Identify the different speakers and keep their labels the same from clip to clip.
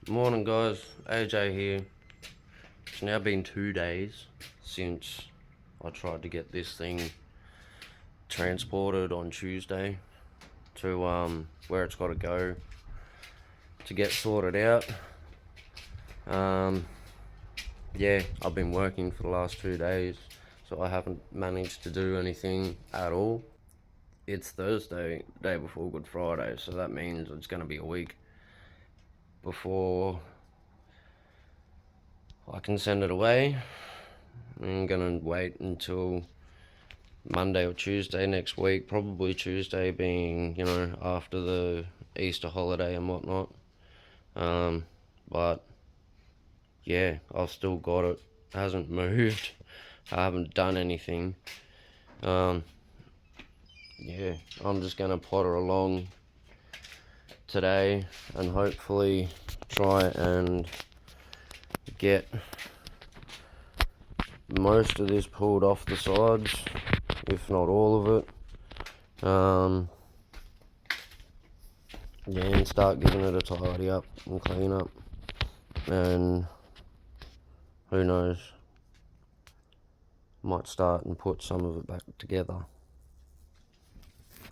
Speaker 1: Morning guys, AJ here. It's now been 2 days since I tried to get this thing transported on Tuesday to where it's got to go to get sorted out. Yeah, I've been working for the last 2 days, so I haven't managed to do anything at all. It's Thursday, day before Good Friday, so that means it's going to be a week before I can send it away. I'm gonna wait until Monday or Tuesday next week, probably Tuesday being, after the Easter holiday and whatnot. But yeah, I've still got it. It hasn't moved. I haven't done anything. Yeah, I'm just gonna potter along today and hopefully try and get most of this pulled off the sides, if not all of it. Yeah, and start giving it a tidy up and clean up, and who knows, might start and put some of it back together.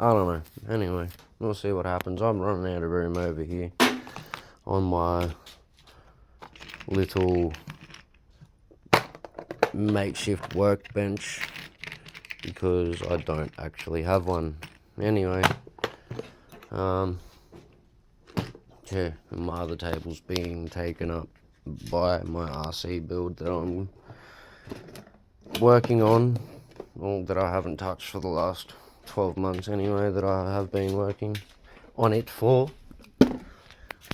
Speaker 1: I don't know. Anyway, we'll see what happens. I'm running out of room over here on my little makeshift workbench because I don't actually have one. Anyway, yeah, my other table's being taken up by my RC build that I'm working on, or that I haven't touched for the last 12 months anyway, that I have been working on it for.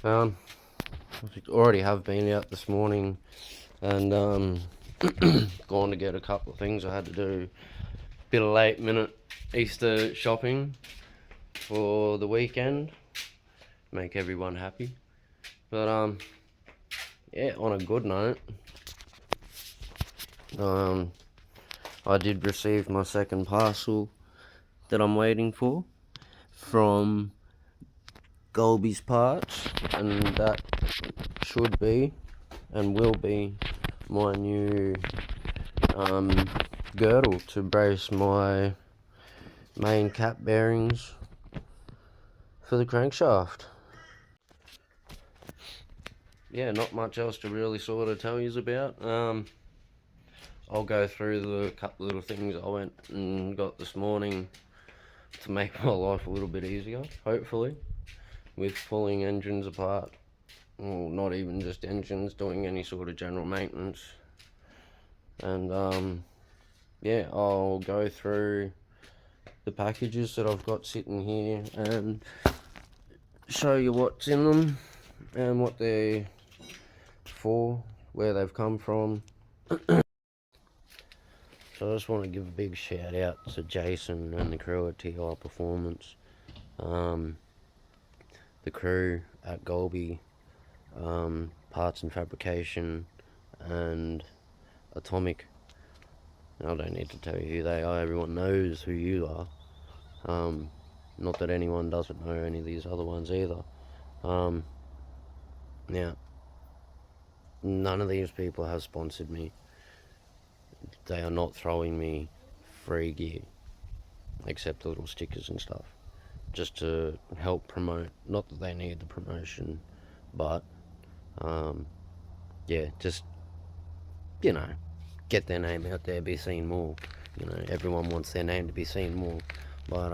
Speaker 1: I already have been out this morning and gone to get a couple of things I had to do. Bit of late minute Easter shopping for the weekend, make everyone happy. But yeah, on a good note, I did receive my second parcel that I'm waiting for from Golby's Parts, and that should be and will be my new girdle to brace my main cap bearings for the crankshaft. Yeah, not much else to really sort of tell you about. I'll go through the couple little things I went and got this morning to make my life a little bit easier, hopefully, with pulling engines apart. Well, not even just engines, doing any sort of general maintenance. And yeah, I'll go through the packages that I've got sitting here and show you what's in them and what they're for, where they've come from. So I just want to give a big shout out to Jason and the crew at T.I.Performance, the crew at Golby, Parts and Fabrication, and Atomic. I don't need to tell you who they are, everyone knows who you are. Not that anyone doesn't know any of these other ones either. Now, none of these people have sponsored me. They are not throwing me free gear, except the little stickers and stuff, just to help promote. Not that they need the promotion, but yeah, just, get their name out there, be seen more. Everyone wants their name to be seen more. But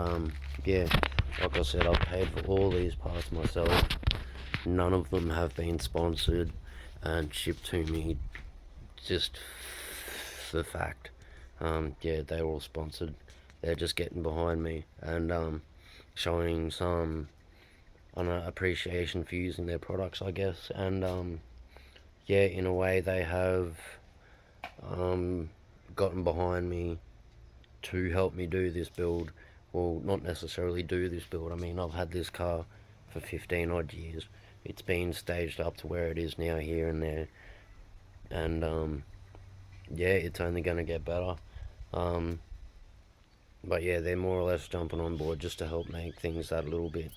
Speaker 1: yeah, like I said, I've paid for all these parts myself. None of them have been sponsored and shipped to me just for fact. Yeah, they're all sponsored. They're just getting behind me and showing some appreciation for using their products, I guess. And yeah, in a way, they have gotten behind me to help me do this build. Well, not necessarily do this build. I mean, I've had this car for 15 odd years. It's been staged up to where it is now, here and there. And yeah, it's only going to get better. But yeah, they're more or less jumping on board just to help make things that little bit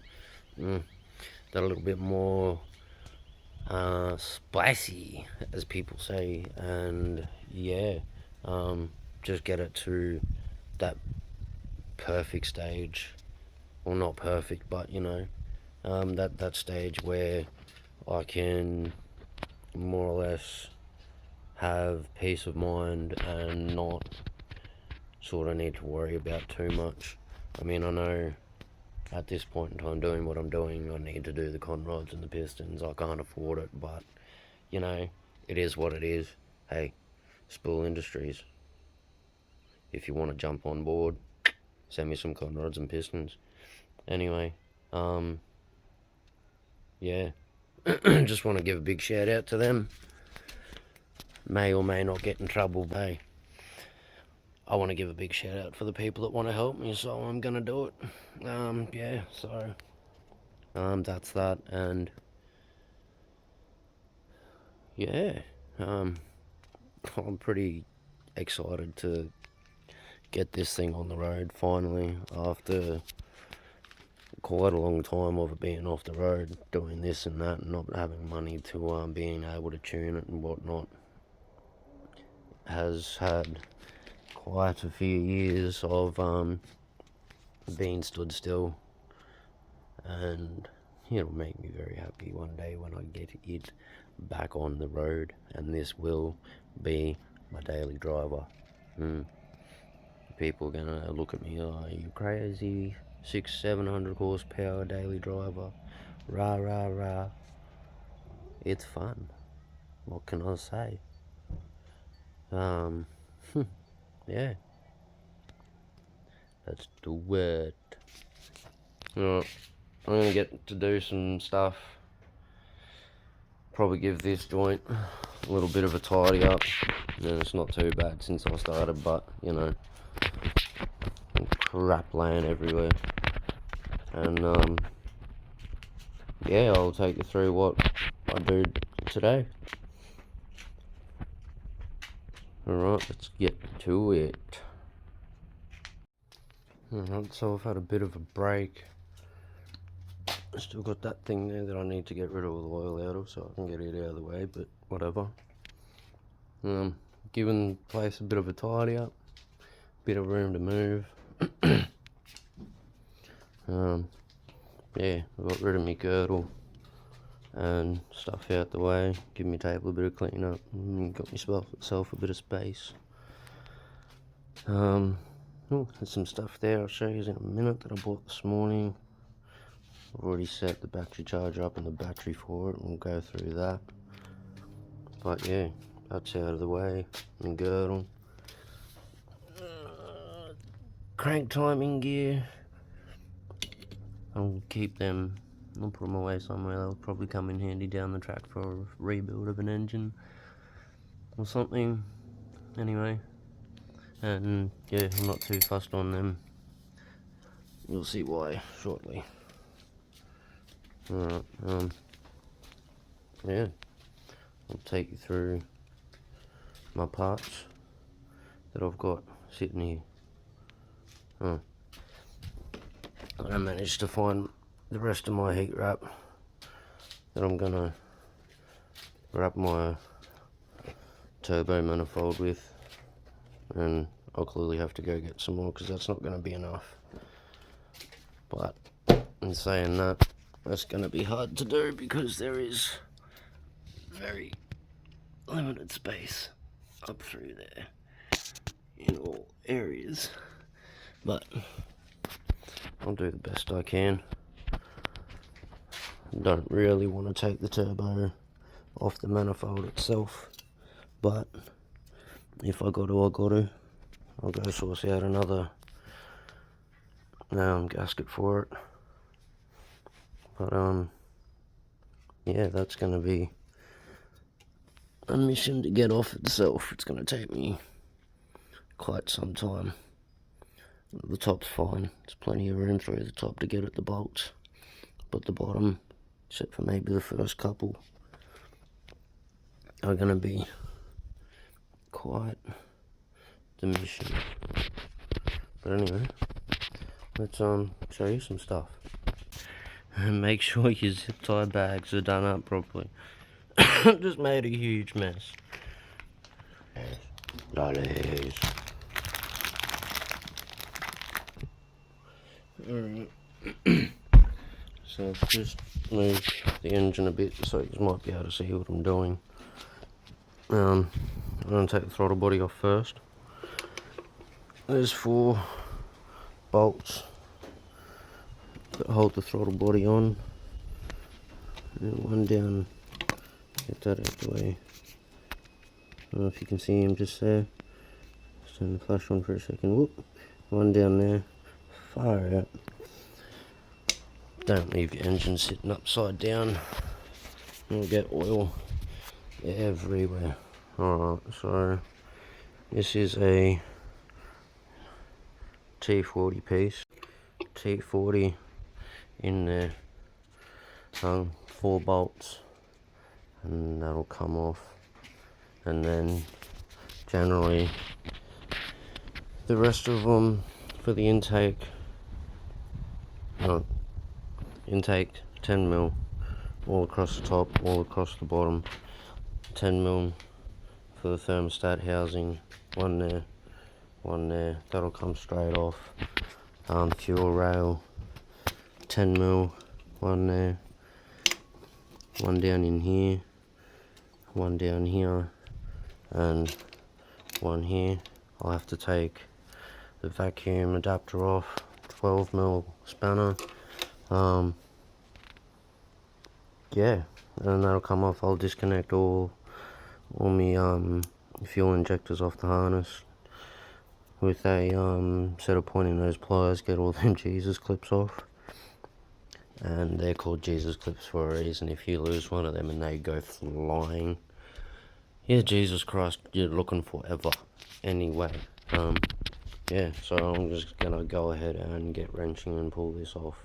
Speaker 1: more spicy, as people say, and yeah, just get it to that perfect stage, well, not perfect, but you know, that stage where I can more or less have peace of mind and not sort of need to worry about too much. I mean, I know at this point in time, doing what I'm doing, I need to do the con rods and the pistons. I can't afford it, but you know, it is what it is. Hey, Spool Industries, if you want to jump on board, send me some con rods and pistons. Anyway, yeah, just want to give a big shout out to them. May or may not get in trouble, but hey, I want to give a big shout out for the people that want to help me, so I'm gonna do it. Yeah, so that's that, and yeah, I'm pretty excited to get this thing on the road finally after quite a long time of it being off the road, doing this and that, and not having money to being able to tune it and whatnot. Has had quite a few years of being stood still, and it'll make me very happy one day when I get it back on the road, and this will be my daily driver. People are gonna look at me, oh, are you crazy? 600-700 horsepower daily driver, rah rah rah. It's fun, what can I say? Yeah, let's do it. Alright, I'm gonna get to do some stuff. Probably give this joint a little bit of a tidy up. And it's not too bad since I started, but you know, crap laying everywhere. And yeah, I'll take you through what I do today. Alright, let's get to it. Alright, so I've had a bit of a break. Still got that thing there that I need to get rid of all the oil out of, so I can get it out of the way, but whatever. Giving the place a bit of a tidy up, bit of room to move. Yeah, I got rid of my girdle and stuff out the way, give my table a bit of clean up, and got myself a bit of space. Oh, there's some stuff there I'll show you in a minute that I bought this morning. I've already set the battery charger up and the battery for it, and we'll go through that. But yeah, that's out of the way. And girdle, crank timing gear, I'll keep them, I'll put them away somewhere. They'll probably come in handy down the track for a rebuild of an engine or something. Anyway, and yeah, I'm not too fussed on them. You'll see why shortly. Alright, yeah, I'll take you through my parts that I've got sitting here. I managed to find the rest of my heat wrap that I'm gonna wrap my turbo manifold with, and I'll clearly have to go get some more because that's not gonna be enough. But in saying that, that's gonna be hard to do because there is very limited space up through there in all areas, but I'll do the best I can. Don't really want to take the turbo off the manifold itself, but if I got to, I got to. I'll go source out another gasket for it. But yeah, that's gonna be a mission to get off itself. It's gonna take me quite some time. The top's fine, there's plenty of room through the top to get at the bolts, but the bottom, except for maybe the first couple, are gonna be quite the mission. But anyway, let's show you some stuff. And make sure your zip tie bags are done up properly. Just made a huge mess. Lollies. Alright. So I've just moved the engine a bit so you might be able to see what I'm doing. I'm going to take the throttle body off first. There's 4 bolts that hold the throttle body on. And one down, get that out of the way. I don't know if you can see him just there. Just turn the flash on for a second. Whoop. One down there. Far out. Don't leave your engine sitting upside down. You'll get oil everywhere. Alright, so this is a T40 piece. T40 in there. 4 bolts. And that'll come off. And then generally the rest of them for the intake. Intake 10mm all across the top, all across the bottom. 10mm for the thermostat housing, one there, that'll come straight off. Fuel rail, 10mm, one there, one down in here, one down here, and one here. I'll have to take the vacuum adapter off, 12mm spanner. Yeah, and that'll come off. I'll disconnect all my fuel injectors off the harness with a set of pointing nose pliers, get all them Jesus clips off. And they're called Jesus clips for a reason. If you lose one of them and they go flying, yeah, Jesus Christ, you're looking forever. Anyway, yeah, so I'm just gonna go ahead and get wrenching and pull this off.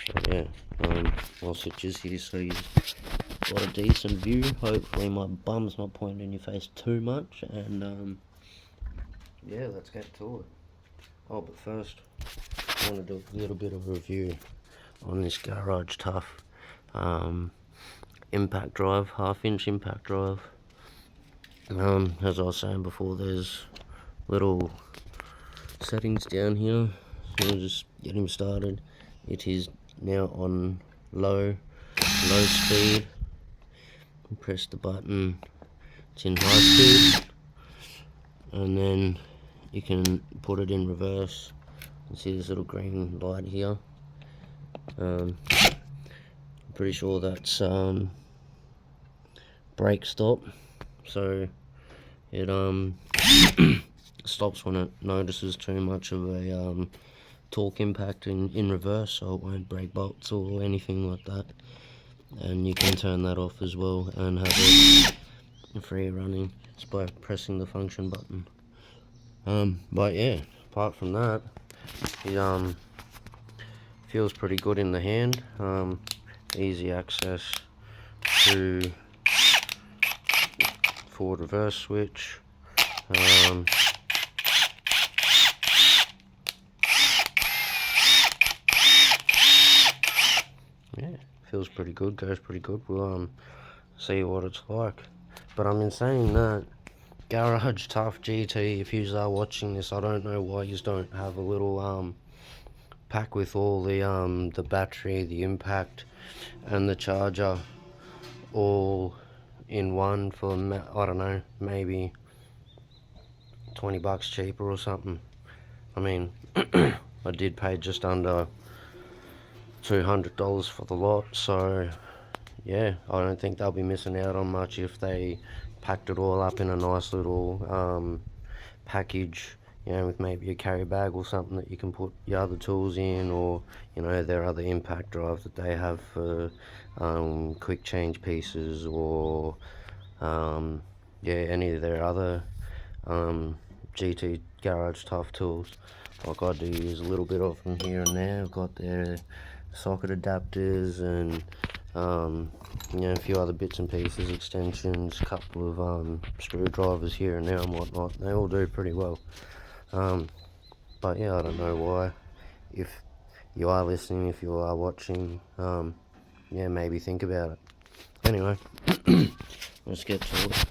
Speaker 1: So yeah, I'll sit just here so you've got a decent view. Hopefully my bum's not pointing in your face too much, and yeah, let's get to it. Oh, but first I want to do a little bit of a review on this Garage Tough impact drive, 1/2-inch impact drive. As I was saying before, there's little settings down here, so we'll just get him started. It is now on low speed. Press the button, it's in high speed, and then you can put it in reverse. You can see this little green light here. I'm pretty sure that's brake stop, so it stops when it notices too much of a torque impact in reverse, so it won't break bolts or anything like that. And you can turn that off as well and have it free running just by pressing the function button. But yeah, apart from that, it feels pretty good in the hand. Easy access to forward reverse switch. Yeah, feels pretty good, goes pretty good. We'll see what it's like. But in saying that, Garage Tough GT, if you are watching this, I don't know why you don't have a little pack with all the battery, the impact, and the charger all in one for, I don't know, maybe 20 bucks cheaper or something. I mean, I did pay just under $200 for the lot, so yeah, I don't think they'll be missing out on much if they packed it all up in a nice little package, you know, with maybe a carry bag or something that you can put your other tools in, or you know, their other impact drive that they have for quick change pieces, or yeah, any of their other GT Garage Tough tools. Like I do use a little bit of them here and there. I've got their socket adapters and you know, a few other bits and pieces, extensions, a couple of screwdrivers here and there and whatnot. They all do pretty well. But yeah, I don't know why. If you are listening, if you are watching, yeah, maybe think about it. Anyway, let's get to it.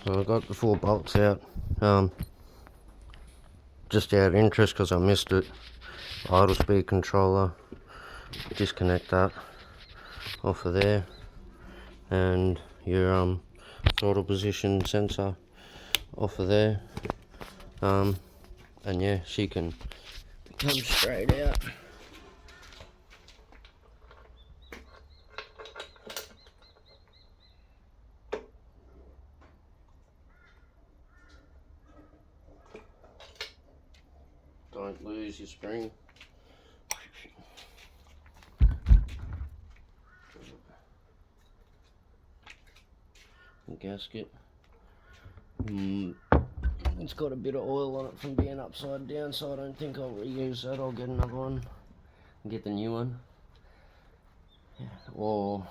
Speaker 1: So I got the 4 bolts out, just out of interest because I missed it. Idle speed controller, disconnect that off of there, and your throttle position sensor off of there, and yeah, she can come straight out. Don't lose your spring. Gasket. It's got a bit of oil on it from being upside down, so I don't think I'll reuse that. I'll get another one and get the new one. Or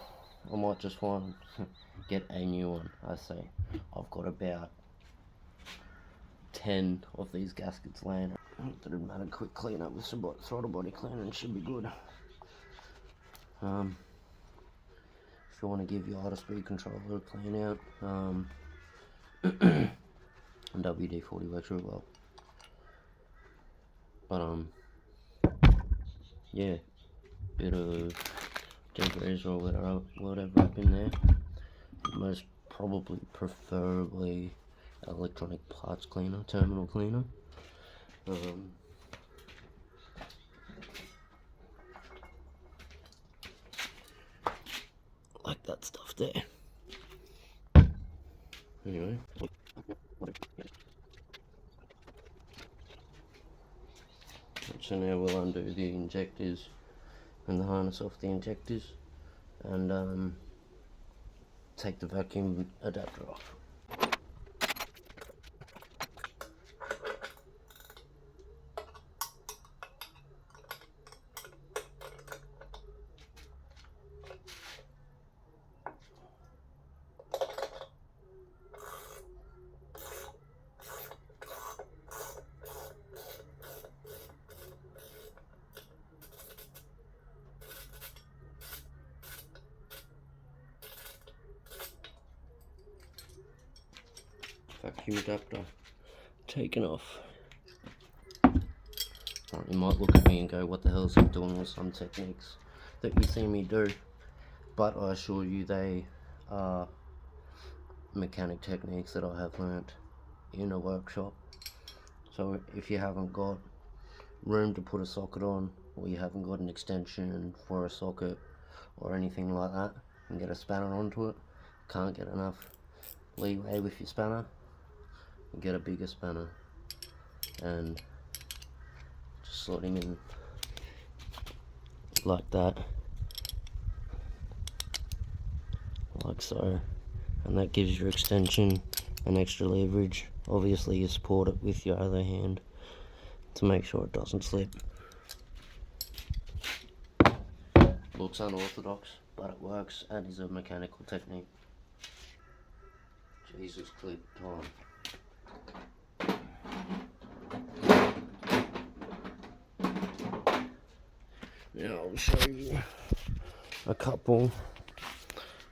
Speaker 1: I might just want to get a new one. I say I've got about 10 of these gaskets laying. It doesn't matter, quick clean up with some throttle body cleaner and should be good. If you want to give your idle speed controller a clean out, and WD-40 works really well. But yeah, bit of degrees or whatever up in there. Most probably, preferably, electronic parts cleaner, terminal cleaner. Like that stuff there. Anyway. So now we'll undo the injectors and the harness off the injectors, and take the vacuum adapter off. Vacuum adapter taken off. Right, you might look at me and go, what the hell is he doing with some techniques that you see me do, but I assure you they are mechanic techniques that I have learnt in a workshop. So if you haven't got room to put a socket on, or you haven't got an extension for a socket or anything like that, and get a spanner onto it, can't get enough leeway with your spanner, get a bigger spanner and just slot him in like that, like so, and that gives your extension an extra leverage. Obviously you support it with your other hand to make sure it doesn't slip. Looks unorthodox, but it works and is a mechanical technique. Jesus, clip time. Now I'll show you a couple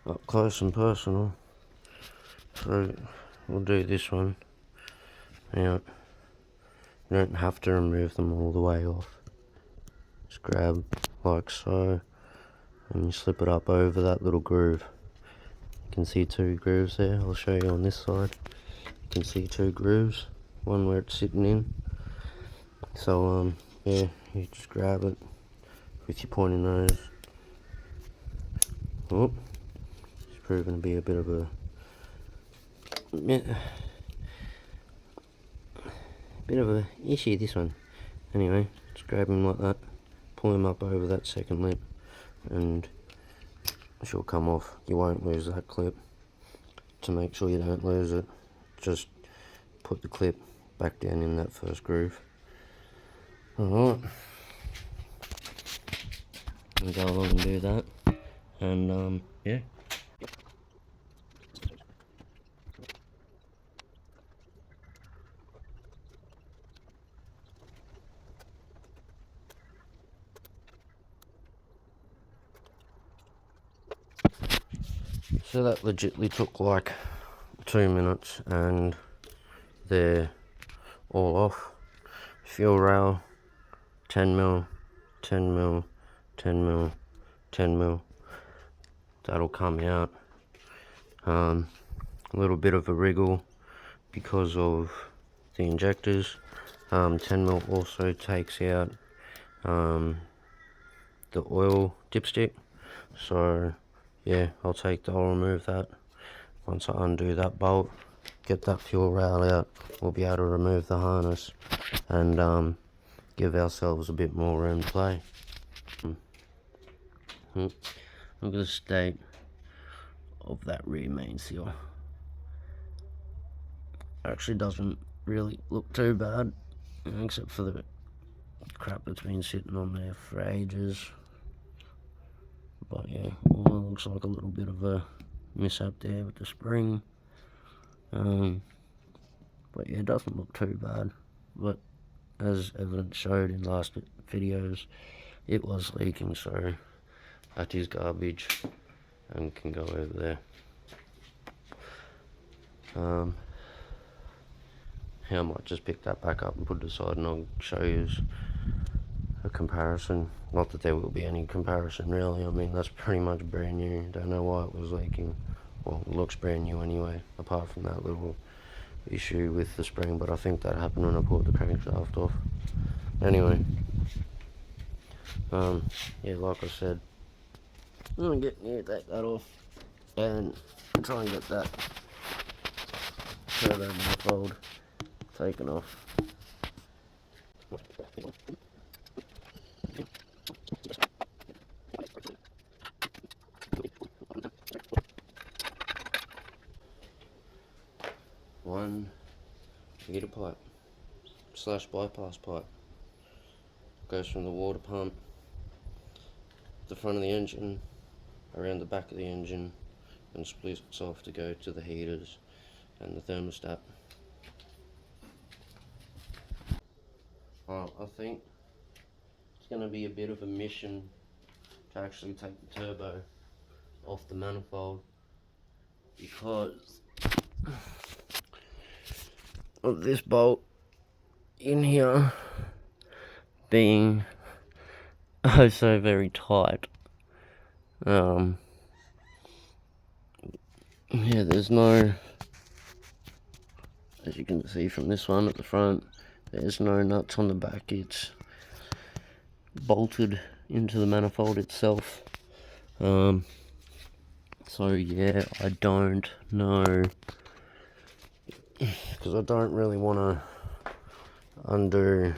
Speaker 1: up close and personal. So we'll do this one. Now you don't have to remove them all the way off. Just grab like so, and you slip it up over that little groove. You can see 2 grooves there. I'll show you on this side. You can see 2 grooves, one where it's sitting in. So yeah, you just grab it with your pointing nose. Oh, it's proving to be a bit of a issue, this one. Anyway, just grab him like that, pull him up over that second lip, and she'll come off. You won't lose that clip. To make sure you don't lose it, just put the clip back down in that first groove. Alright, we'll go along and do that, and yeah. So that legitly took like 2 minutes and they're all off. Fuel rail, 10 mil, 10 mil, 10 mil, 10 mil. That'll come out. A little bit of a wriggle because of the injectors. 10 mil also takes out the oil dipstick. So yeah, I'll remove that. Once I undo that bolt, get that fuel rail out, we'll be able to remove the harness and give ourselves a bit more room to play. Look at the state of that rear main seal. Actually doesn't really look too bad, except for the crap that's been sitting on there for ages. But yeah, well, it looks like a little bit of a mishap there with the spring. But yeah, it doesn't look too bad. But as evidence showed in last videos, it was leaking, so that is garbage and can go over there. I might just pick that back up and put it aside, and I'll show you a comparison. Not that there will be any comparison really. I mean, that's pretty much brand new. Don't know why it was leaking. Well, it looks brand new anyway, apart from that little issue with the spring, but I think that happened when I pulled the crankshaft off. Anyway, yeah, like I said, I'm gonna take that off and try and get that turbo manifold taken off. One meter pipe slash bypass pipe goes from the water pump, the front of the engine, around the back of the engine, and splits off to go to the heaters and the thermostat. I think it's going to be a bit of a mission to actually take the turbo off the manifold, because of this bolt in here being oh so very tight. Yeah, there's no, as you can see from this one at the front, there's no nuts on the back. It's bolted into the manifold itself. So yeah, I don't know, because I don't really want to undo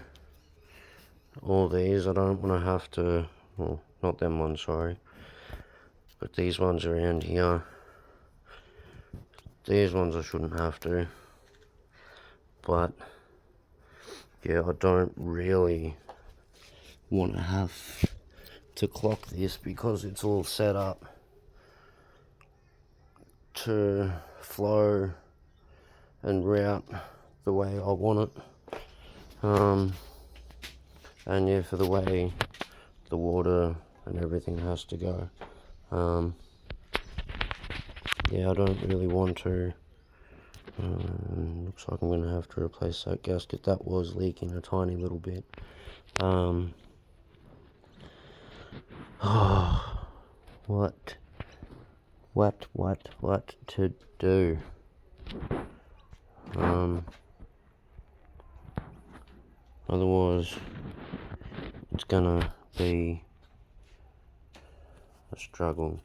Speaker 1: all these. I don't want to have to, well, not them ones, sorry, but these ones around here. These ones I shouldn't have to, but yeah, I don't really want to have to clock this, because it's all set up to flow and route the way I want it. And yeah, for the way the water and everything has to go. Yeah, I don't really want to. Looks like I'm going to have to replace that gasket. That was leaking a tiny little bit. What to do? Otherwise, it's gonna be a struggle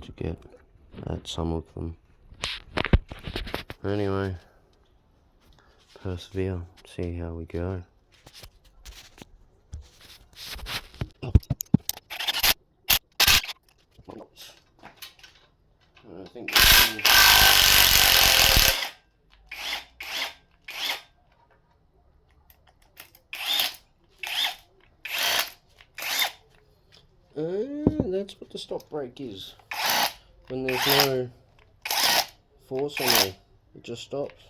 Speaker 1: to get at some of them. Anyway, persevere, see how we go. I think that's what the stop brake is. When there's no force on it, it just stops.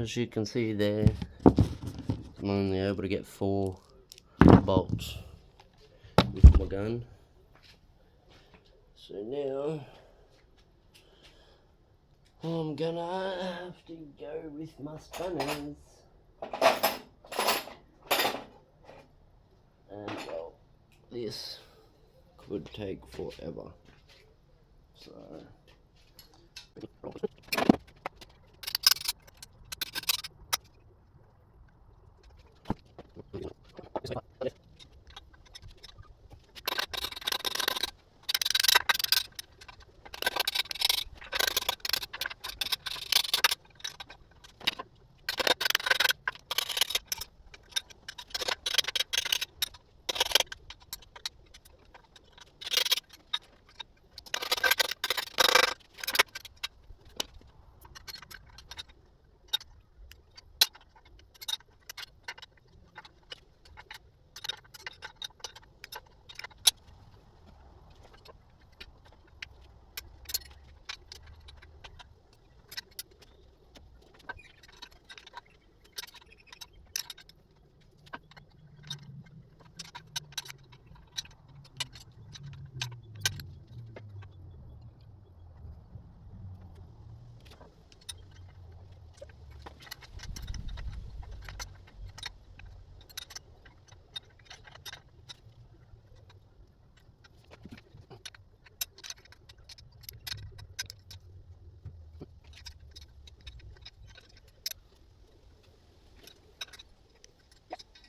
Speaker 1: as you can see there, I'm only able to get 4 bolts with my gun. So now I'm gonna have to go with my spanners. And well, this could take forever. So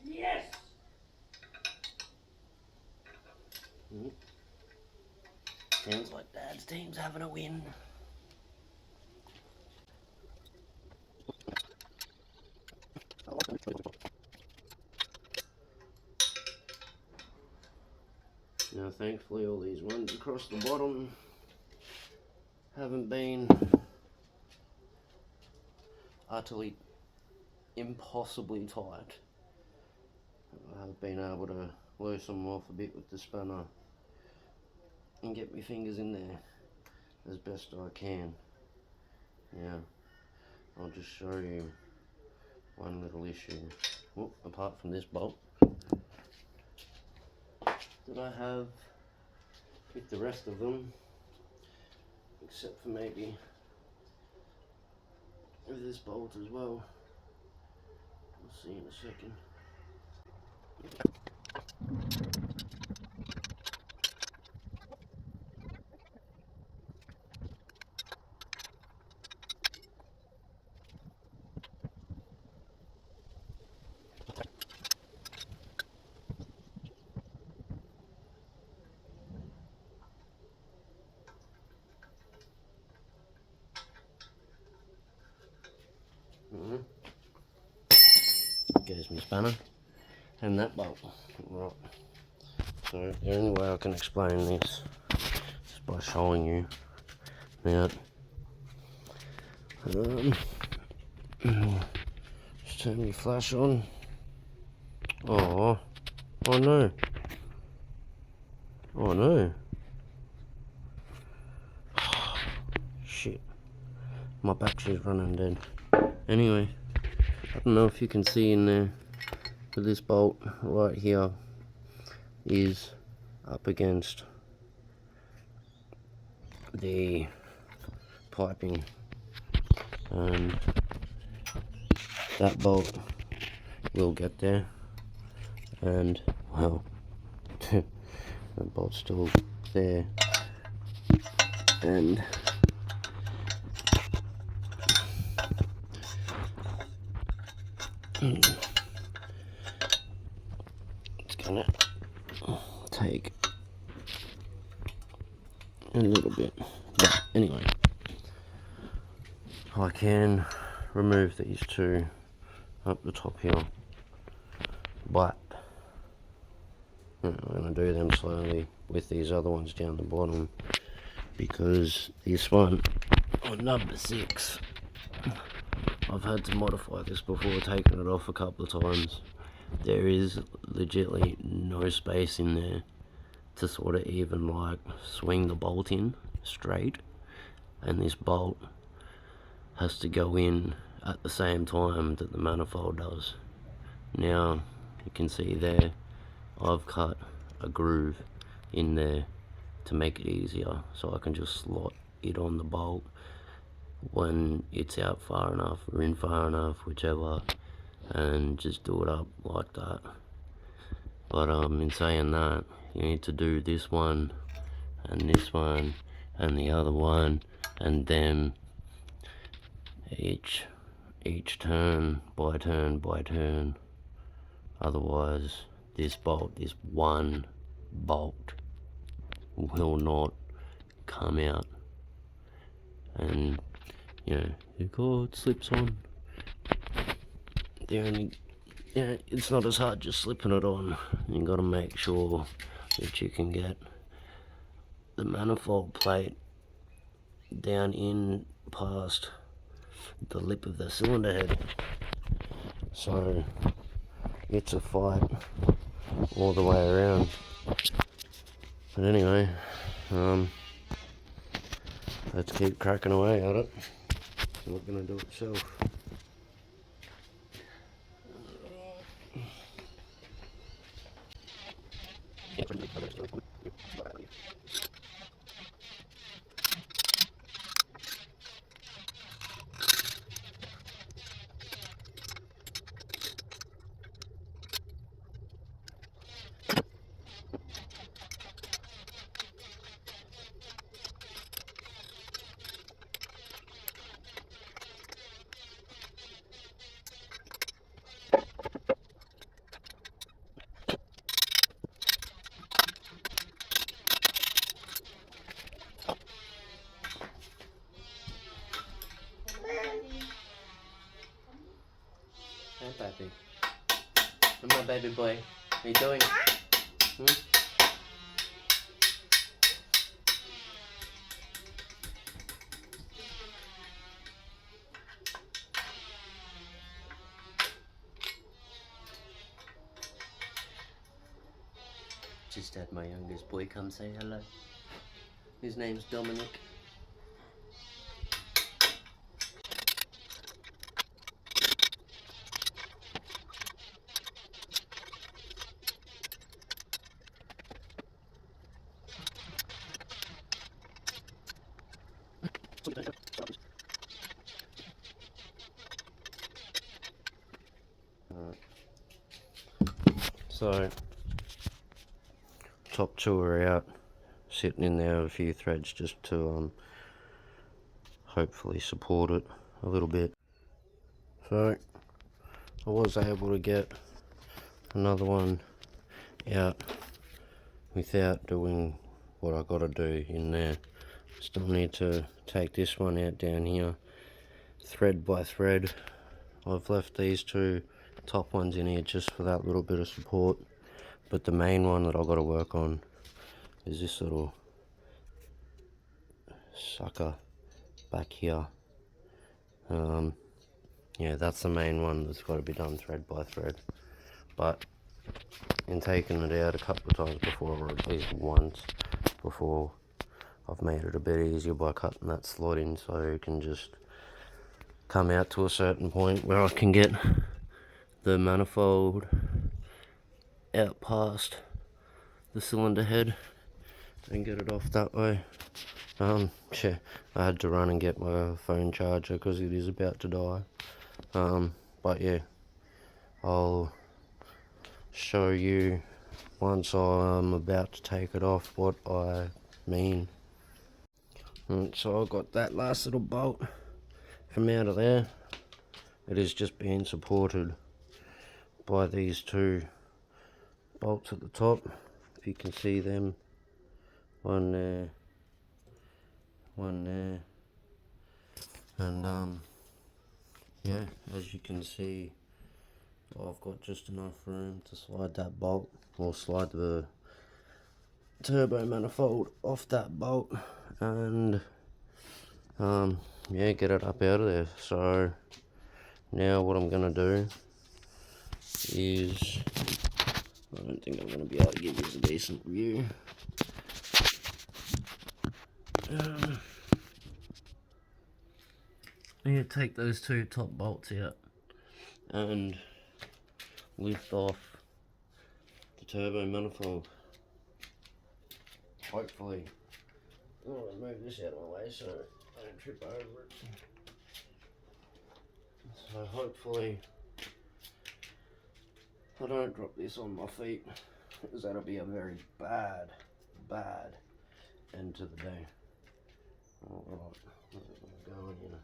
Speaker 1: yes. Sounds like Dad's team's having a win. Now thankfully all these ones across the bottom haven't been utterly impossibly tight. I've been able to loosen them off a bit with the spanner and get my fingers in there as best I can. Now I'll just show you one little issue. Well, apart from this bolt that I have with the rest of them, except for maybe with this bolt as well. We'll see in a second. Goes my spanner and that bolt. Right. So the only way I can explain this is by showing you. Now, just turn my flash on. Oh no. Oh no. Shit. My battery's running dead. Anyway, I don't know if you can see in there, but this bolt right here is up against the piping, and that bolt will get there, and well, the bolt's still there, and it's gonna take a little bit, but anyway, I can remove these two up the top here, but I'm going to do them slowly with these other ones down the bottom, because this one on number 6, I've had to modify this before, taking it off a couple of times. There is legitimately no space in there to sort of even like swing the bolt in straight, and this bolt has to go in at the same time that the manifold does. Now you can see there I've cut a groove in there to make it easier, so I can just slot it on the bolt when it's out far enough or in far enough, whichever, and just do it up like that. But in saying that, you need to do this one and this one and the other one, and then each turn by turn by turn. Otherwise this one bolt will not come out, and you know, it slips on. It's not as hard just slipping it on. You got to make sure that you can get the manifold plate down in past the lip of the cylinder head. So it's a fight all the way around. But anyway, let's keep cracking away at it. It's not going to do itself. Hey baby, my baby boy, what are you doing? Just had my youngest boy come say hello. His name's Dominic. So, top two are out, sitting in there with a few threads just to hopefully support it a little bit. So, I was able to get another one out without doing what I gotta do in there. Still need to take this one out down here, thread by thread. I've left these two top ones in here just for that little bit of support, but the main one that I've got to work on is this little sucker back here. Yeah, that's the main one that's got to be done thread by thread. But in taking it out a couple of times before, or at least once before, I've made it a bit easier by cutting that slot in, so it can just come out to a certain point where I can get the manifold out past the cylinder head and get it off that way. Yeah, I had to run and get my phone charger because it is about to die. But yeah, I'll show you once I'm about to take it off what I mean. So I got that last little bolt from out of there. It is just being supported by these two bolts at the top, if you can see them. One there, and yeah, as you can see, I've got just enough room to slide that bolt, or slide the turbo manifold off that bolt, and yeah, get it up out of there. So now what I'm gonna do is, I don't think I'm gonna be able to give you a decent view. you take those two top bolts out and lift off the turbo manifold. Hopefully, I'm going to move this out of my way so I don't trip over it. So hopefully I don't drop this on my feet, because that'll be a very bad end to the day. Alright, where's it going to go in here?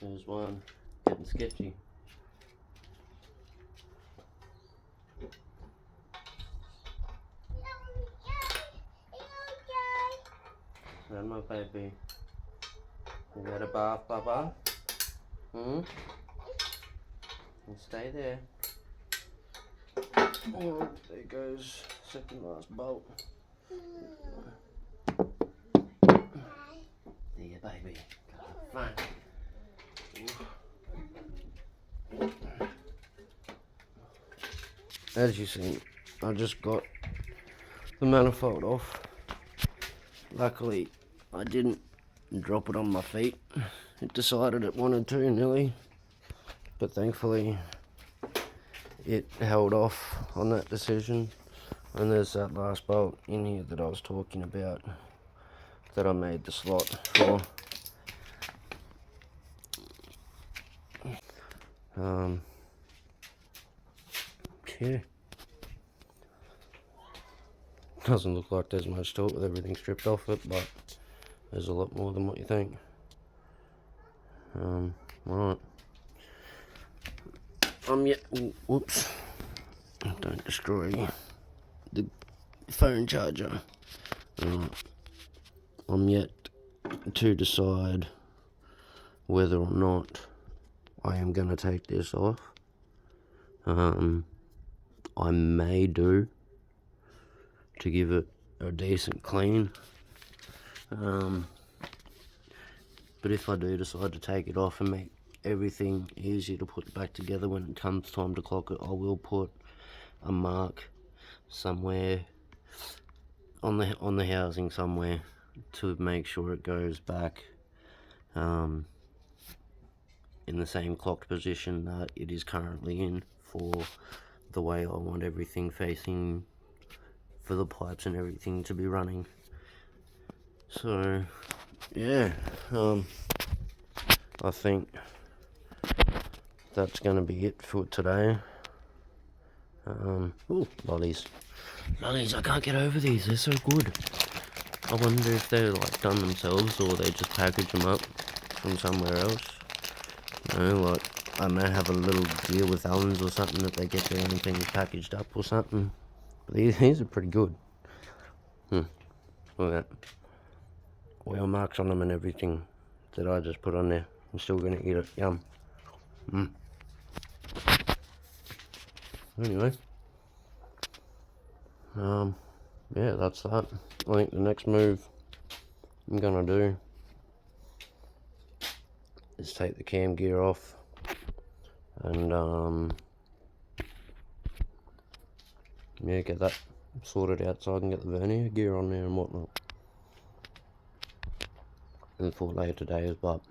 Speaker 1: There's one getting sketchy. Now my baby, you got a bath, Baba? You stay there. Oh, there goes second last bolt. There, baby. Fine. As you see, I just got the manifold off. Luckily, I didn't drop it on my feet. It decided it wanted to nearly, but thankfully it held off on that decision. And there's that last bolt in here that I was talking about that I made the slot for. Yeah. Doesn't look like there's much to it with everything stripped off it, but there's a lot more than what you think. Right. Whoops. Don't destroy the phone charger. I'm yet to decide whether or not I am going to take this off. I may do to give it a decent clean. But if I do decide to take it off and make everything easier to put back together when it comes time to clock it, I will put a mark somewhere on the housing somewhere to make sure it goes back in the same clocked position that it is currently in, for the way I want everything facing, for the pipes and everything to be running. So yeah, I think that's going to be it for today. Ooh, lollies, I can't get over these, they're so good. I wonder if they're like done themselves or they just package them up from somewhere else. You know, like, I don't know, have a little deal with Allen's or something that they get their own things packaged up or something. But these are pretty good. Look at that. Oil marks on them and everything that I just put on there. I'm still going to eat it. Yum. Anyway. Yeah, that's that. I think the next move I'm going to do is take the cam gear off and yeah, get that sorted out so I can get the vernier gear on there and whatnot. And for later today, but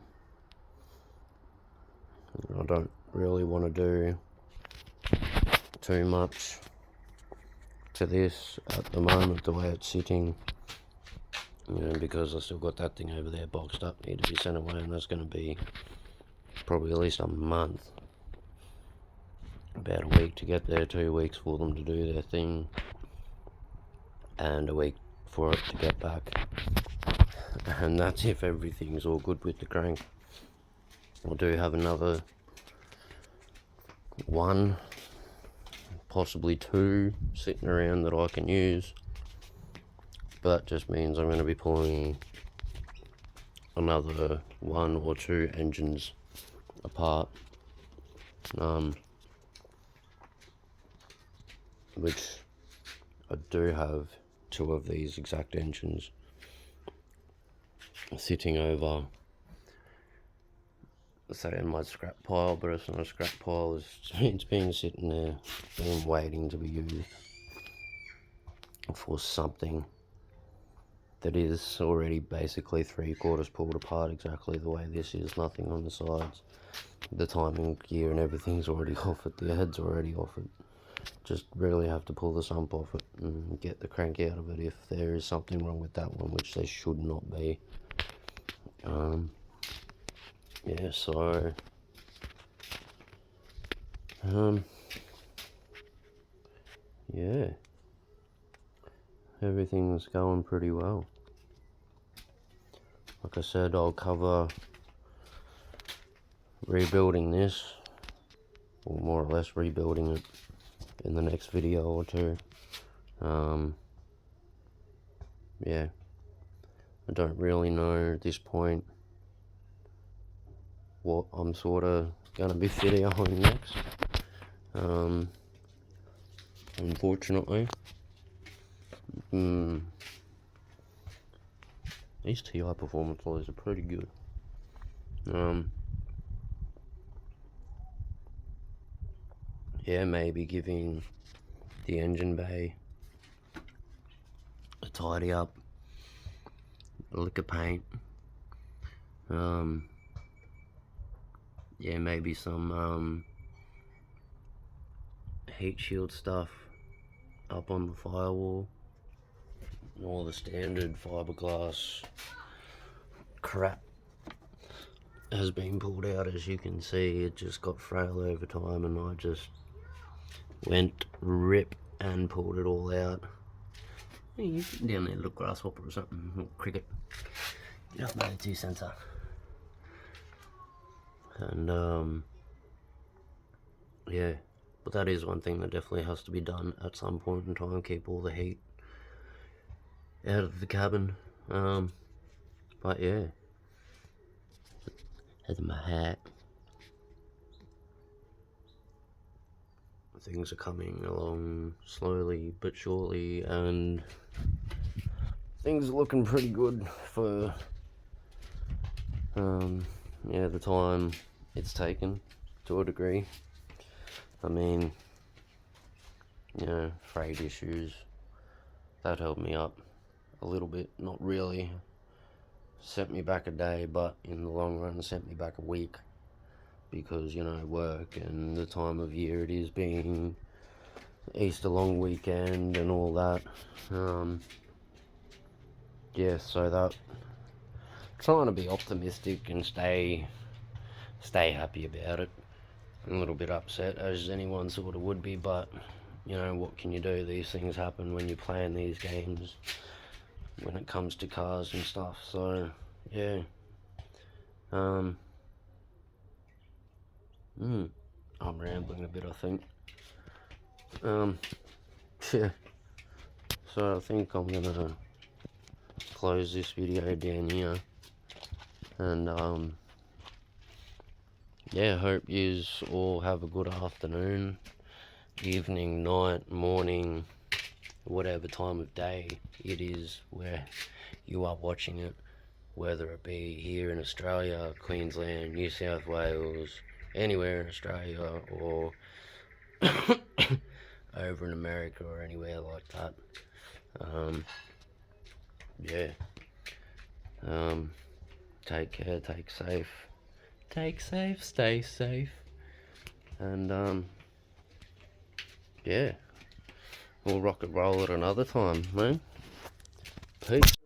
Speaker 1: I don't really want to do too much to this at the moment, the way it's sitting, you know, because I still got that thing over there boxed up, need to be sent away, and that's going to be probably at least a month, about a week to get there, 2 weeks for them to do their thing, and a week for it to get back. And that's if everything's all good with the crank. I do have another one, possibly two, sitting around that I can use. But that just means I'm going to be pulling another 1 or 2 engines apart. Which I do have 2 of these exact engines sitting over, say, in my scrap pile, but it's not a scrap pile, it's been sitting there, been waiting to be used for something that is already basically 3/4 pulled apart exactly the way this is, nothing on the sides. The timing gear and everything's already off it, the head's already off it. Just really have to pull the sump off it and get the crank out of it if there is something wrong with that one, which there should not be. Yeah, so yeah, everything's going pretty well. Like I said, I'll cover rebuilding this, or more or less rebuilding it, in the next video or 2. Yeah, I don't really know at this point what I'm sort of going to be videoing next, unfortunately. These T.I.Performance lollies are pretty good. Yeah, maybe giving the engine bay a tidy up, a lick of paint, yeah, maybe some heat shield stuff up on the firewall, and all the standard fiberglass crap has been pulled out. As you can see, it just got frail over time, and I just went rip and pulled it all out. Hey, you down there, little grasshopper or something, little cricket. Get up there, 2 center. And yeah, but that is one thing that definitely has to be done at some point in time, keep all the heat out of the cabin. But yeah, head of my hat. Things are coming along slowly but surely, and things are looking pretty good for yeah, the time it's taken, to a degree. I mean, you know, freight issues, that held me up a little bit, not really, sent me back a day, but in the long run sent me back a week, because, you know, work and the time of year it is, being Easter long weekend and all that. Yeah, so that, trying to be optimistic and stay happy about it. I'm a little bit upset, as anyone sort of would be, but you know, what can you do? These things happen when you plan these games, when it comes to cars and stuff. So yeah, I'm rambling a bit, I think. Yeah, so I think I'm gonna close this video down here, and yeah, hope yous all have a good afternoon, evening, night, morning, whatever time of day it is where you are watching it, whether it be here in Australia, Queensland, New South Wales, anywhere in Australia, or over in America or anywhere like that. Yeah, take care, take safe, stay safe, and yeah, we'll rock and roll at another time, man. Peace.